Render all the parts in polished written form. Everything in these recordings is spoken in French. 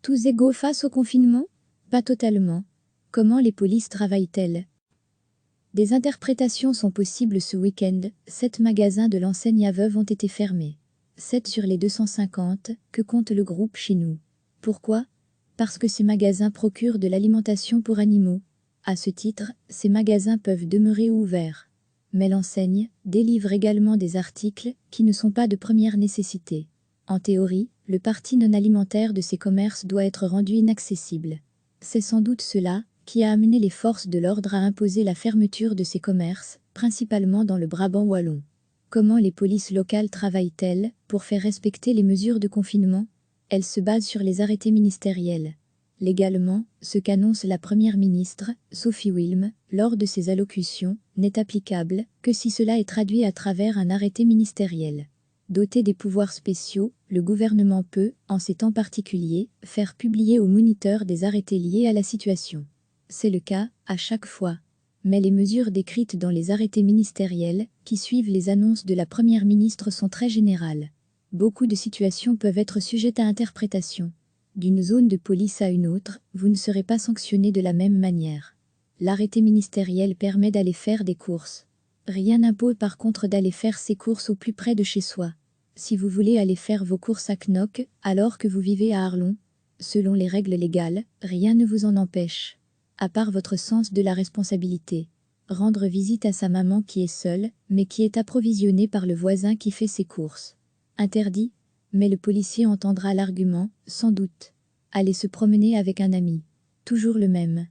Tous égaux face au confinement? Pas totalement. Comment les polices travaillent-elles? Des interprétations sont possibles ce week-end. 7 magasins de l'enseigne Aveuve ont été fermés. 7 sur les 250 que compte le groupe chez nous. Pourquoi? Parce que ces magasins procurent de l'alimentation pour animaux. À ce titre, ces magasins peuvent demeurer ouverts. Mais l'enseigne délivre également des articles qui ne sont pas de première nécessité. En théorie, le parti non alimentaire de ces commerces doit être rendu inaccessible. C'est sans doute cela qui a amené les forces de l'ordre à imposer la fermeture de ces commerces, principalement dans le Brabant wallon. Comment les polices locales travaillent-elles pour faire respecter les mesures de confinement? Elles se basent sur les arrêtés ministériels. Légalement, ce qu'annonce la Première ministre, Sophie Wilm, lors de ses allocutions, n'est applicable que si cela est traduit à travers un arrêté ministériel. Doté des pouvoirs spéciaux, le gouvernement peut, en ces temps particuliers, faire publier au moniteur des arrêtés liés à la situation. C'est le cas, à chaque fois. Mais les mesures décrites dans les arrêtés ministériels, qui suivent les annonces de la Première ministre, sont très générales. Beaucoup de situations peuvent être sujettes à interprétation. D'une zone de police à une autre, vous ne serez pas sanctionné de la même manière. L'arrêté ministériel permet d'aller faire des courses. Rien n'impose par contre d'aller faire ses courses au plus près de chez soi. Si vous voulez aller faire vos courses à Knock, alors que vous vivez à Arlon, selon les règles légales, rien ne vous en empêche. À part votre sens de la responsabilité. Rendre visite à sa maman qui est seule, mais qui est approvisionnée par le voisin qui fait ses courses. Interdit? Mais le policier entendra l'argument, sans doute. Aller se promener avec un ami. Toujours le même.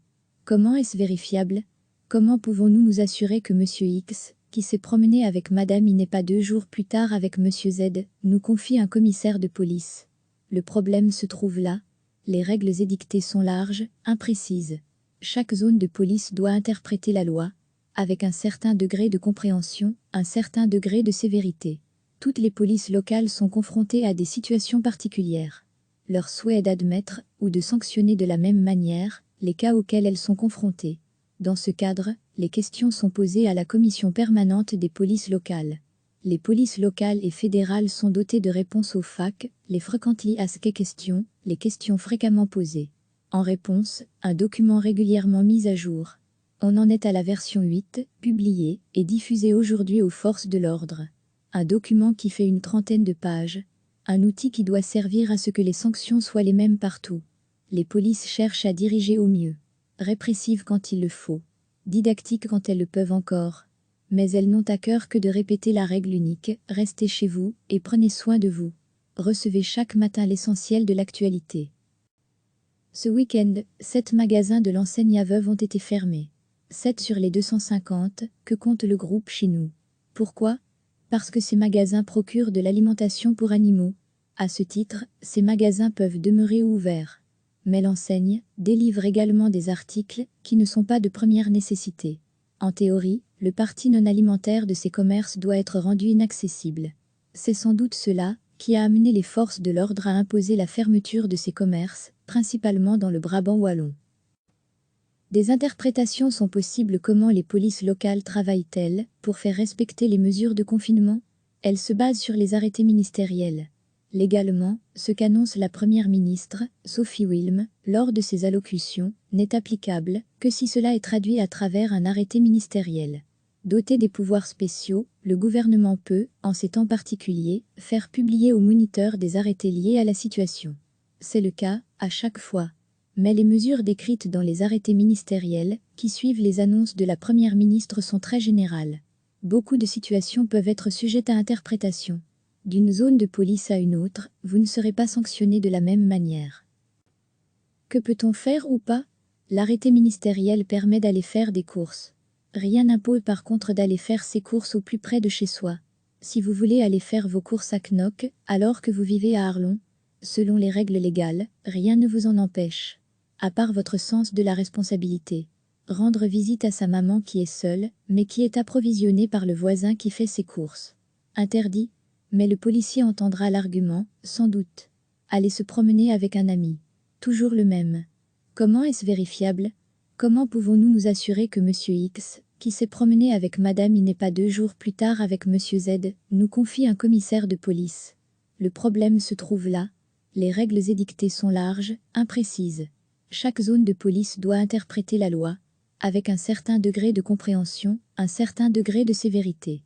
Comment est-ce vérifiable? Comment pouvons-nous nous assurer que Monsieur X, qui s'est promené avec Madame I n'est pas 2 jours plus tard avec Monsieur Z, nous confie un commissaire de police? Le problème se trouve là. Les règles édictées sont larges, imprécises. Chaque zone de police doit interpréter la loi, avec un certain degré de compréhension, un certain degré de sévérité. Toutes les polices locales sont confrontées à des situations particulières. Leur souhait est d'admettre, ou de sanctionner de la même manière, les cas auxquels elles sont confrontées. Dans ce cadre, les questions sont posées à la commission permanente des polices locales. Les polices locales et fédérales sont dotées de réponses aux FAQ, les Frequently Asked Questions, les questions fréquemment posées. En réponse, un document régulièrement mis à jour. On en est à la version 8, publiée et diffusée aujourd'hui aux forces de l'ordre. Un document qui fait une trentaine de pages. Un outil qui doit servir à ce que les sanctions soient les mêmes partout. Les polices cherchent à diriger au mieux. Répressives quand il le faut. Didactiques quand elles le peuvent encore. Mais elles n'ont à cœur que de répéter la règle unique, restez chez vous et prenez soin de vous. Recevez chaque matin l'essentiel de l'actualité. Ce week-end, 7 magasins de l'enseigne Aveuve ont été fermés. 7 sur les 250 que compte le groupe chez nous. Pourquoi? Parce que ces magasins procurent de l'alimentation pour animaux. À ce titre, ces magasins peuvent demeurer ouverts. Mais l'enseigne délivre également des articles qui ne sont pas de première nécessité. En théorie, le parti non alimentaire de ces commerces doit être rendu inaccessible. C'est sans doute cela qui a amené les forces de l'ordre à imposer la fermeture de ces commerces, principalement dans le Brabant wallon. Des interprétations sont possibles. Comment les polices locales travaillent-elles pour faire respecter les mesures de confinement? Elles se basent sur les arrêtés ministériels. Légalement, ce qu'annonce la Première ministre, Sophie Wilm, lors de ses allocutions, n'est applicable que si cela est traduit à travers un arrêté ministériel. Doté des pouvoirs spéciaux, le gouvernement peut, en ces temps particuliers, faire publier au moniteur des arrêtés liés à la situation. C'est le cas, à chaque fois. Mais les mesures décrites dans les arrêtés ministériels, qui suivent les annonces de la Première ministre, sont très générales. Beaucoup de situations peuvent être sujettes à interprétation. D'une zone de police à une autre, vous ne serez pas sanctionné de la même manière. Que peut-on faire ou pas? L'arrêté ministériel permet d'aller faire des courses. Rien n'impose par contre d'aller faire ses courses au plus près de chez soi. Si vous voulez aller faire vos courses à Knock, alors que vous vivez à Arlon, selon les règles légales, rien ne vous en empêche. À part votre sens de la responsabilité. Rendre visite à sa maman qui est seule, mais qui est approvisionnée par le voisin qui fait ses courses. Interdit? Mais le policier entendra l'argument, sans doute. Aller se promener avec un ami. Toujours le même. Comment est-ce vérifiable? Comment pouvons-nous nous assurer que Monsieur X, qui s'est promené avec Madame I n'est pas 2 jours plus tard avec Monsieur Z, nous confie un commissaire de police? Le problème se trouve là. Les règles édictées sont larges, imprécises. Chaque zone de police doit interpréter la loi, avec un certain degré de compréhension, un certain degré de sévérité.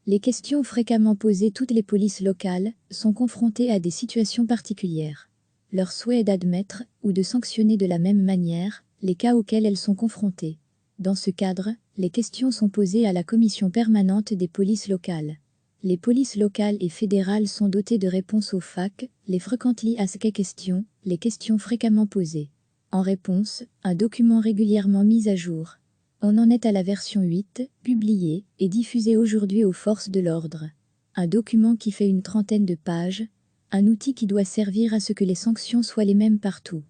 Les questions fréquemment posées, toutes les polices locales sont confrontées à des situations particulières. Leur souhait est d'admettre ou de sanctionner de la même manière les cas auxquels elles sont confrontées. Dans ce cadre, les questions sont posées à la commission permanente des polices locales. Les polices locales et fédérales sont dotées de réponses aux FAQ, les Frequently Asked Questions, les questions fréquemment posées. En réponse, un document régulièrement mis à jour. On en est à la version 8, publiée et diffusée aujourd'hui aux forces de l'ordre. Un document qui fait une trentaine de pages, un outil qui doit servir à ce que les sanctions soient les mêmes partout.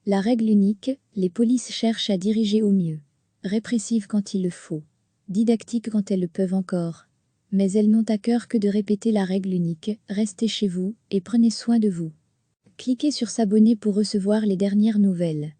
La règle unique, les polices cherchent à diriger au mieux. Répressives quand il le faut. Didactiques quand elles le peuvent encore. Mais elles n'ont à cœur que de répéter la règle unique, restez chez vous et prenez soin de vous. Cliquez sur s'abonner pour recevoir les dernières nouvelles.